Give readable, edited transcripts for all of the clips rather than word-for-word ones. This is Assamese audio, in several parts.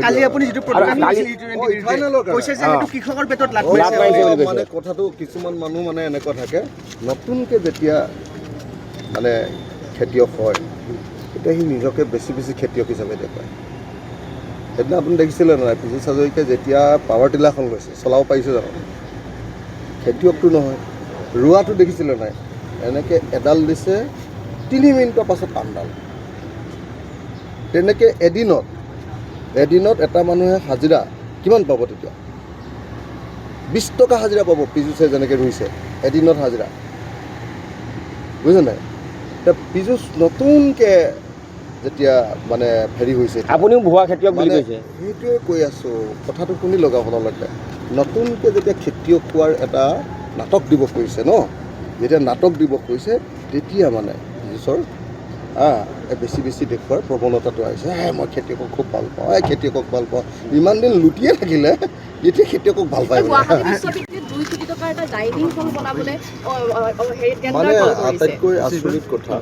কালি আপুনি যিটো কৃষকৰ পেটত লাভ মানে কথাটো কিছুমান মানুহ মানে এনেকুৱা থাকে নতুনকৈ যেতিয়া মানে খেতিয়ক হয় তেতিয়া সি নিজকে বেছি বেছি খেতিয়ক হিচাপে দেখুৱায়। সেইদিনা আপুনি দেখিছিলে নাই পীযুষ হাজৰিকাই যেতিয়া পাৱাৰ টিলাৰখন লৈছে চলাব পাৰিছে জানো? খেতিয়কটো নহয়, ৰোৱাটো দেখিছিলে নাই? এনেকৈ এডাল দিছে 3 মিনিটৰ পাছত আনডাল। তেনেকৈ এদিনত এটা মানুহে হাজিৰা কিমান পাব তেতিয়া? 20 টকা হাজিৰা পাব পীযুষে যেনেকৈ ৰুইছে এদিনত হাজিৰা, বুজিছে নাই? এতিয়া পীযুষ নতুনকৈ যেতিয়া মানে হেৰি হৈছে, আপুনিও ভুৱা খেতিয়ক বুলি কৈছে। সেইটোৱে কৈ আছোঁ, কথাটো শুনি লগাব নালাগে। নতুনকৈ যেতিয়া খেতিয়ক হোৱাৰ এটা নাটক দিব কৰিছে ন, যেতিয়া নাটক দিব কৰিছে তেতিয়া মানে পীযুষৰ বেছি বেছি দেখুৱাৰ প্ৰৱণতাটো আহিছে। মই খেতিয়কক খুব ভাল পাওঁ, খেতিয়কক ভাল পাওঁ। ইমান দিন লুটিয়ে থাকিলে এতিয়া খেতিয়কক ভাল পায় মানে আটাইতকৈ আচৰিত কথা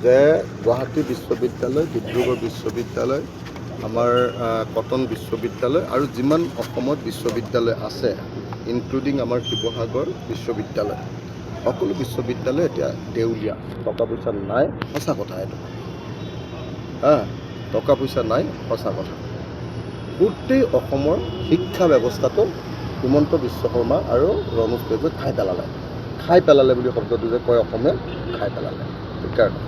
যে গুৱাহাটী বিশ্ববিদ্যালয়, ডিব্ৰুগড় বিশ্ববিদ্যালয়, আমাৰ কটন বিশ্ববিদ্যালয় আৰু যিমান অসমত বিশ্ববিদ্যালয় আছে ইনক্লুডিং আমাৰ শিৱসাগৰ বিশ্ববিদ্যালয়, সকলো বিশ্ববিদ্যালয় এতিয়া দেউলীয়া। টকা পইচা নাই, সঁচা কথা এইটো। টকা পইচা নাই, সঁচা কথা। গোটেই অসমৰ শিক্ষা ব্যৱস্থাটো হিমন্ত বিশ্ব শৰ্মা আৰু ৰণোজ পেগুৱে খাই পেলালে বুলি শব্দটো যে কয় অসমে, খাই পেলালে। সেইকাৰণে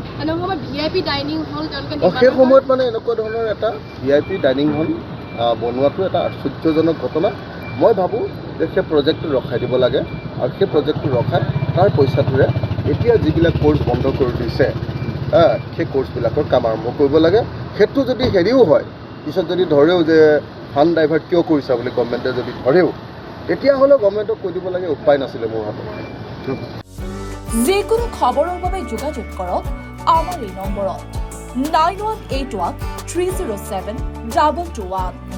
সেই সময়ত মানে এনেকুৱা ধৰণৰ এটা VIP ডাইনিং হল বনোৱাটো এটা আশ্চৰ্যজনক ঘটনা। মই ভাবোঁ যে সেই প্ৰজেক্টটো ৰখাই দিব লাগে আৰু সেই প্ৰজেক্টটো ৰখাই তাৰ পইচাটোৰে এতিয়া যিবিলাক কোৰ্চ বন্ধ কৰি দিছে সেই কোৰ্চবিলাকৰ কাম আৰম্ভ কৰিব লাগে। সেইটো যদি হেৰিও হয়, পিছত যদি ধৰেও যে ফাণ্ড ডাইভাৰ্ট কিয় কৰিছা বুলি গভৰ্ণমেণ্টে যদি ধৰেও, তেতিয়াহ'লেও গভৰ্ণমেণ্টক কৈ দিব লাগে উপায় নাছিলে মোৰ হাতত। যিকোনো খবৰৰ বাবে যোগাযোগ কৰক আমাৰ এই নম্বৰত 9181 307 2221।